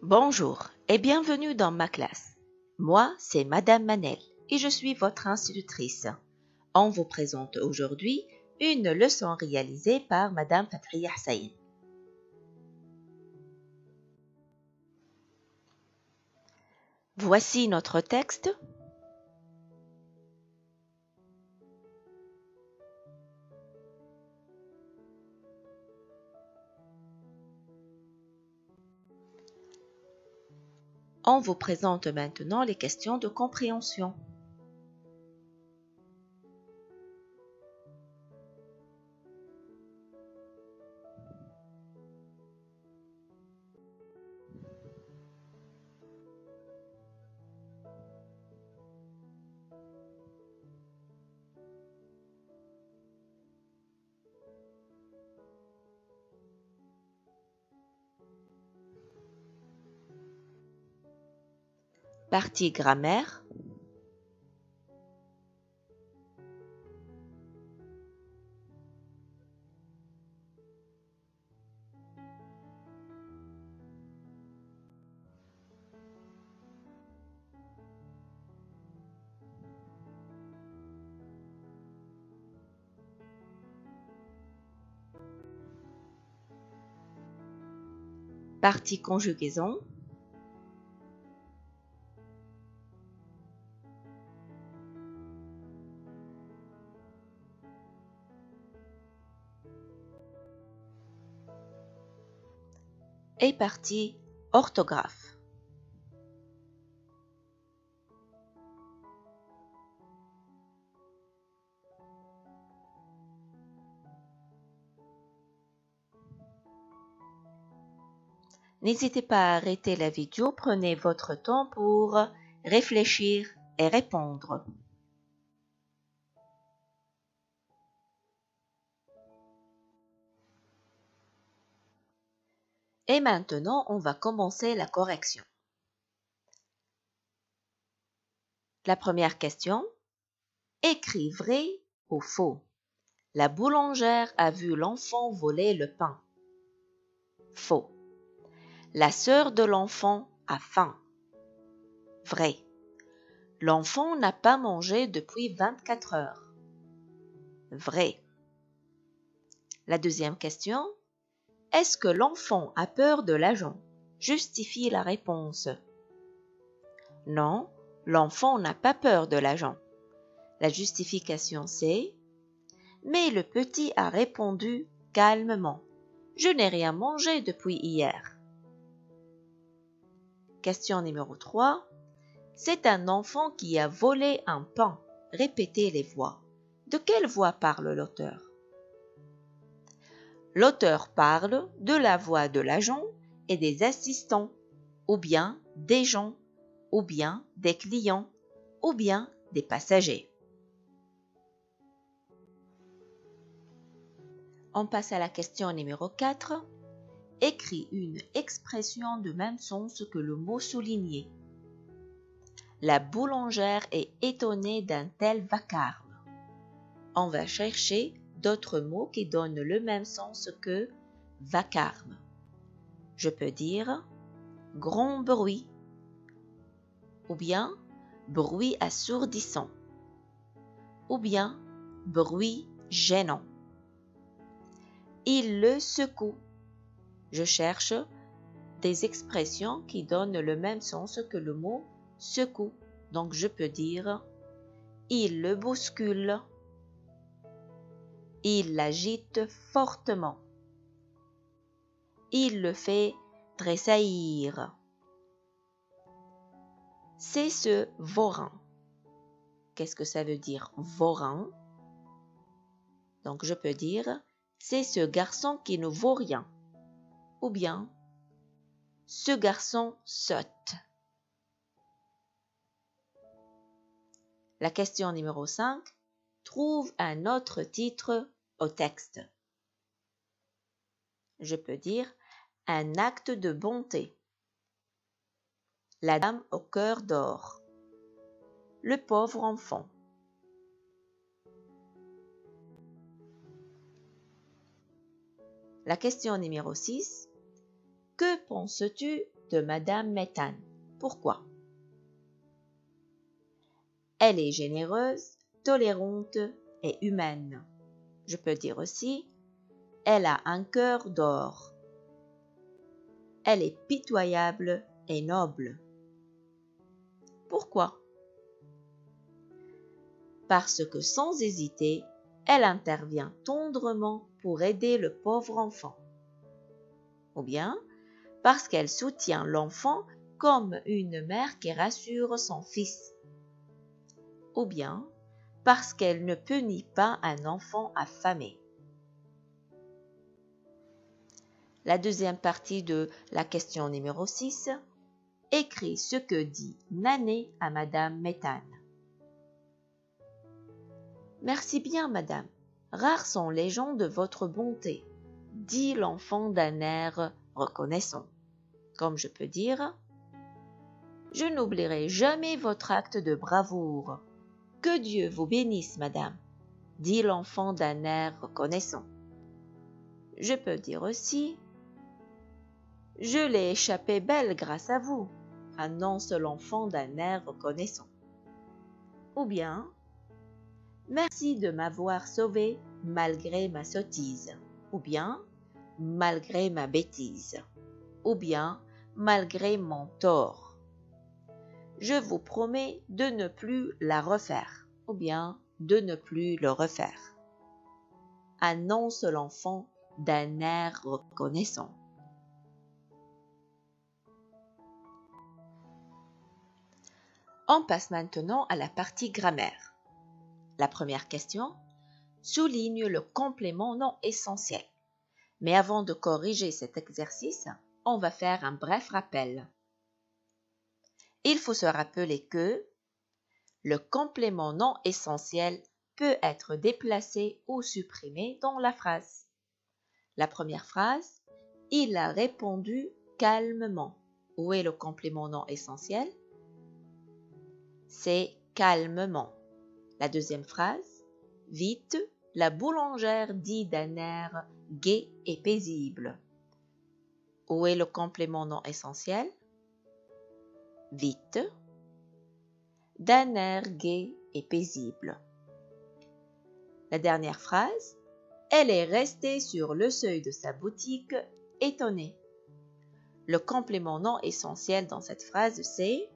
Bonjour et bienvenue dans ma classe. Moi, c'est Madame Manel et je suis votre institutrice. On vous présente aujourd'hui une leçon réalisée par Madame Fatria Hussein. Voici notre texte. On vous présente maintenant les questions de compréhension. Partie grammaire. Partie conjugaison. Et partie orthographe. N'hésitez pas à arrêter la vidéo, prenez votre temps pour réfléchir et répondre. Et maintenant, on va commencer la correction. La première question. Écris vrai ou faux. La boulangère a vu l'enfant voler le pain. Faux. La sœur de l'enfant a faim. Vrai. L'enfant n'a pas mangé depuis 24 heures. Vrai. La deuxième question. Est-ce que l'enfant a peur de l'agent? Justifie la réponse. Non, l'enfant n'a pas peur de l'agent. La justification c'est: mais le petit a répondu calmement. Je n'ai rien mangé depuis hier. Question numéro 3. C'est un enfant qui a volé un pain. Répétez les voix. De quelle voix parle l'auteur? L'auteur parle de la voix de l'agent et des assistants, ou bien des gens, ou bien des clients, ou bien des passagers. On passe à la question numéro 4. Écris une expression de même sens que le mot souligné. La boulangère est étonnée d'un tel vacarme. On va chercher d'autres mots qui donnent le même sens que vacarme. Je peux dire grand bruit ou bien bruit assourdissant ou bien bruit gênant. Il le secoue. Je cherche des expressions qui donnent le même sens que le mot secoue. Donc je peux dire il le bouscule. Il l'agite fortement. Il le fait tressaillir. C'est ce vaurien. Qu'est-ce que ça veut dire vaurien? Donc je peux dire c'est ce garçon qui ne vaut rien. Ou bien ce garçon saute. La question numéro 5. Trouve un autre titre au texte. Je peux dire un acte de bonté. La dame au cœur d'or. Le pauvre enfant. La question numéro 6. Que penses-tu de Madame Méthane. Pourquoi? Elle est généreuse, tolérante et humaine. Je peux dire aussi, elle a un cœur d'or. Elle est pitoyable et noble. Pourquoi? Parce que sans hésiter, elle intervient tendrement pour aider le pauvre enfant. Ou bien, parce qu'elle soutient l'enfant comme une mère qui rassure son fils. Ou bien, parce qu'elle ne punit pas un enfant affamé. La deuxième partie de la question numéro 6 écrit ce que dit Nané à Madame Méthane. Merci bien, madame. Rares sont les gens de votre bonté, dit l'enfant d'un air reconnaissant. Comme je peux dire, je n'oublierai jamais votre acte de bravoure. Que Dieu vous bénisse, madame, dit l'enfant d'un air reconnaissant. Je peux dire aussi, je l'ai échappé belle grâce à vous, annonce l'enfant d'un air reconnaissant. Ou bien, merci de m'avoir sauvé malgré ma sottise. Ou bien, malgré ma bêtise. Ou bien, malgré mon tort. Je vous promets de ne plus la refaire. Ou bien, de ne plus le refaire. Annonce l'enfant d'un air reconnaissant. On passe maintenant à la partie grammaire. La première question souligne le complément non essentiel. Mais avant de corriger cet exercice, on va faire un bref rappel. Il faut se rappeler que le complément non essentiel peut être déplacé ou supprimé dans la phrase. La première phrase, il a répondu calmement. Où est le complément non essentiel? C'est calmement. La deuxième phrase, vite, la boulangère dit d'un air gai et paisible. Où est le complément non essentiel? Vite, d'un air gai et paisible. La dernière phrase, elle est restée sur le seuil de sa boutique, étonnée. Le complément non essentiel dans cette phrase, c'est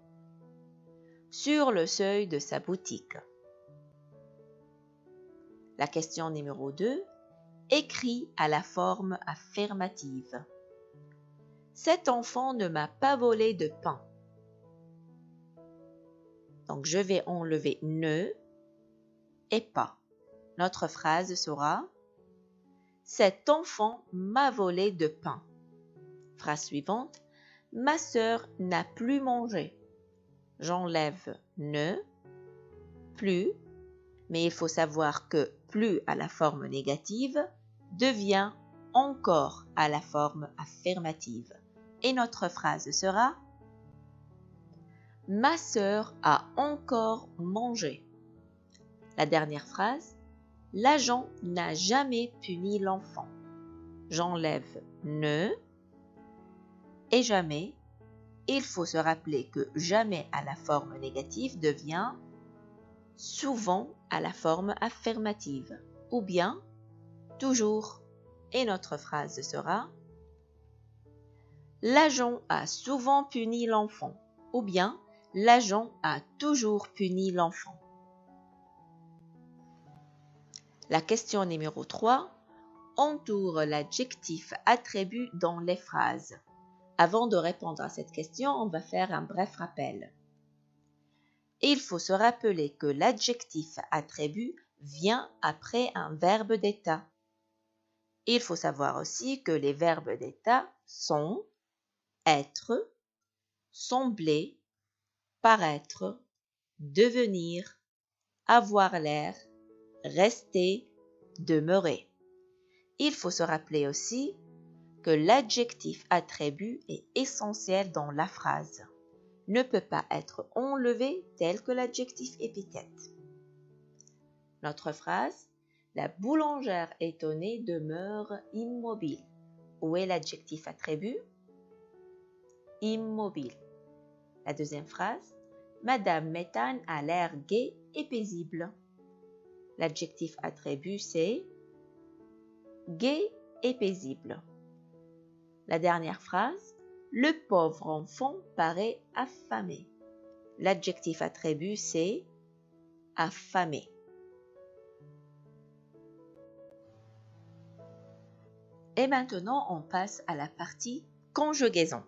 sur le seuil de sa boutique. La question numéro 2, écrit à la forme affirmative. Cet enfant ne m'a pas volé de pain. Donc, je vais enlever ne et pas. Notre phrase sera cet enfant m'a volé de pain. Phrase suivante, ma sœur n'a plus mangé. J'enlève ne, plus, mais il faut savoir que plus à la forme négative devient encore à la forme affirmative. Et notre phrase sera ma sœur a encore mangé. La dernière phrase, l'agent n'a jamais puni l'enfant. J'enlève ne et jamais. Il faut se rappeler que jamais à la forme négative devient souvent à la forme affirmative ou bien toujours. Et notre phrase sera l'agent a souvent puni l'enfant ou bien l'agent a toujours puni l'enfant. La question numéro 3 entoure l'adjectif attribut dans les phrases. Avant de répondre à cette question, on va faire un bref rappel. Il faut se rappeler que l'adjectif attribut vient après un verbe d'état. Il faut savoir aussi que les verbes d'état sont être, sembler, paraître, devenir, avoir l'air, rester, demeurer. Il faut se rappeler aussi que l'adjectif attribut est essentiel dans la phrase, ne peut pas être enlevé tel que l'adjectif épithète. Notre phrase, la boulangère étonnée demeure immobile. Où est l'adjectif attribut? immobile. La deuxième phrase, Madame Méthane a l'air gai et paisible. L'adjectif attribut, c'est gai et paisible. La dernière phrase, le pauvre enfant paraît affamé. L'adjectif attribut, c'est affamé. Et maintenant, on passe à la partie conjugaison.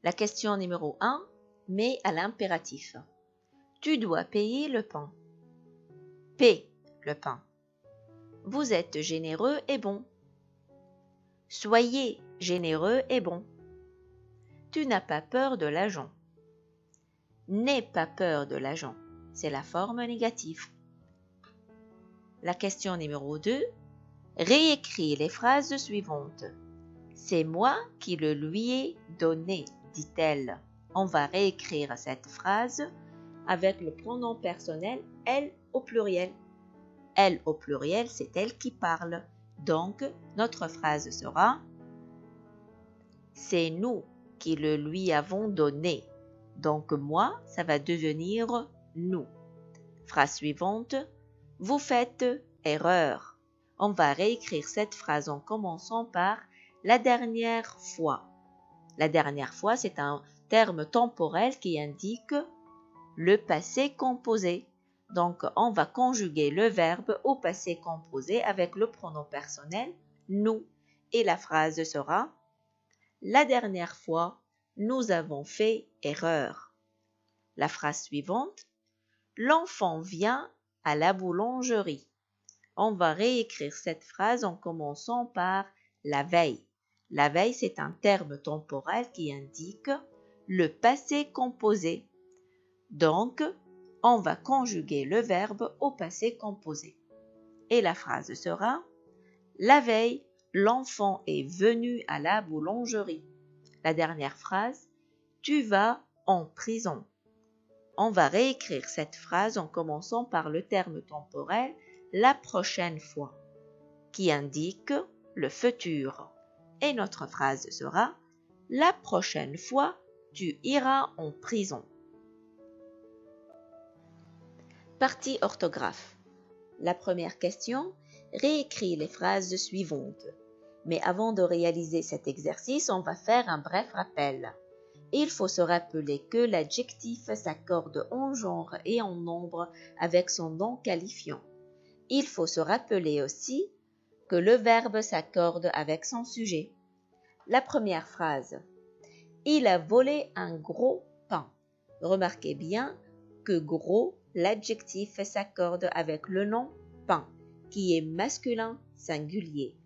La question numéro 1 met à l'impératif. Tu dois payer le pain. Paie le pain. Vous êtes généreux et bon. Soyez généreux et bon. Tu n'as pas peur de l'argent. N'aie pas peur de l'argent. C'est la forme négative. La question numéro 2. Réécris les phrases suivantes. C'est moi qui le lui ai donné, dit-elle. On va réécrire cette phrase avec le pronom personnel elle au pluriel. Elle au pluriel, c'est elle qui parle. Donc, notre phrase sera c'est nous qui le lui avons donné. Donc, moi, ça va devenir nous. Phrase suivante. Vous faites erreur. On va réécrire cette phrase en commençant par la dernière fois. La dernière fois, c'est un terme temporel qui indique le passé composé. Donc, on va conjuguer le verbe au passé composé avec le pronom personnel nous. Et la phrase sera la dernière fois, nous avons fait erreur. La phrase suivante, l'enfant vient à la boulangerie. On va réécrire cette phrase en commençant par la veille. La veille, c'est un terme temporel qui indique le passé composé. Donc, on va conjuguer le verbe au passé composé. Et la phrase sera la veille, l'enfant est venu à la boulangerie. La dernière phrase, tu vas en prison. On va réécrire cette phrase en commençant par le terme temporel la prochaine fois, qui indique le futur. Et notre phrase sera la prochaine fois, tu iras en prison. Partie orthographe. La première question, réécris les phrases suivantes. Mais avant de réaliser cet exercice, on va faire un bref rappel. Il faut se rappeler que l'adjectif s'accorde en genre et en nombre avec son nom qualifiant. Il faut se rappeler aussi que le verbe s'accorde avec son sujet. La première phrase. Il a volé un gros pain. Remarquez bien que gros, l'adjectif s'accorde avec le nom pain, qui est masculin singulier.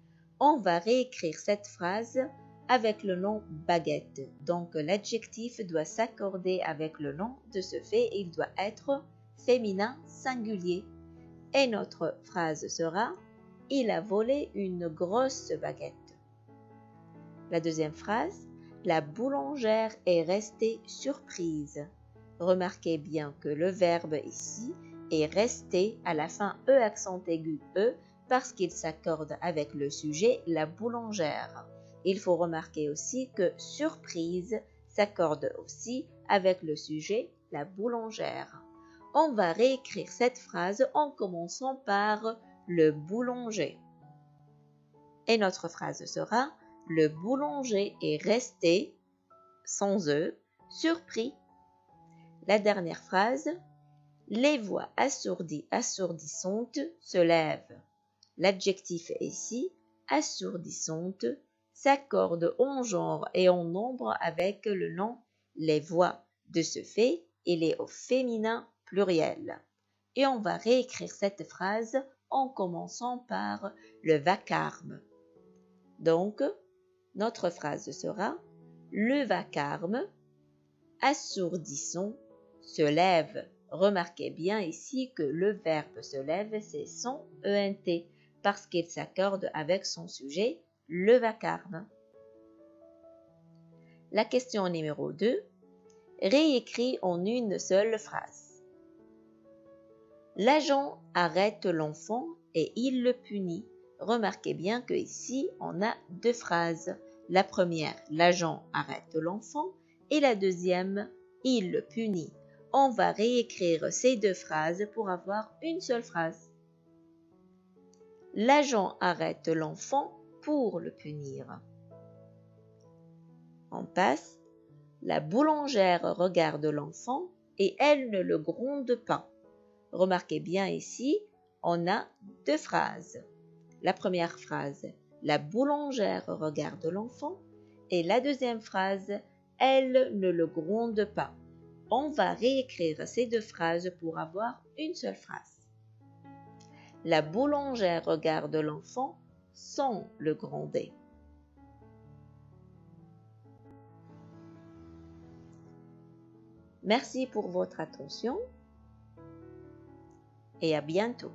On va réécrire cette phrase avec le nom baguette. Donc l'adjectif doit s'accorder avec le nom. De ce fait, il doit être féminin singulier. Et notre phrase sera « Il a volé une grosse baguette ». La deuxième phrase, la boulangère est restée surprise. Remarquez bien que le verbe ici est resté à la fin E accent aigu E parce qu'il s'accorde avec le sujet la boulangère. Il faut remarquer aussi que surprise s'accorde aussi avec le sujet la boulangère. On va réécrire cette phrase en commençant par le boulanger. Et notre phrase sera le boulanger est resté, sans E, surpris. La dernière phrase, les voix assourdies, assourdissantes se lèvent. L'adjectif ici, assourdissante, s'accorde en genre et en nombre avec le nom les voix. De ce fait, il est au féminin pluriel. Et on va réécrire cette phrase en commençant par le vacarme. Donc, notre phrase sera le vacarme, assourdissant, se lève. Remarquez bien ici que le verbe se lève, c'est son ENT, parce qu'il s'accorde avec son sujet, le vacarme. La question numéro 2, réécrit en une seule phrase. L'agent arrête l'enfant et il le punit. Remarquez bien que ici, on a deux phrases. La première, l'agent arrête l'enfant et la deuxième, il le punit. On va réécrire ces deux phrases pour avoir une seule phrase. L'agent arrête l'enfant pour le punir. On passe. La boulangère regarde l'enfant et elle ne le gronde pas. Remarquez bien ici, on a deux phrases. La première phrase, la boulangère regarde l'enfant et la deuxième phrase, elle ne le gronde pas. On va réécrire ces deux phrases pour avoir une seule phrase. La boulangère regarde l'enfant sans le gronder. Merci pour votre attention et à bientôt.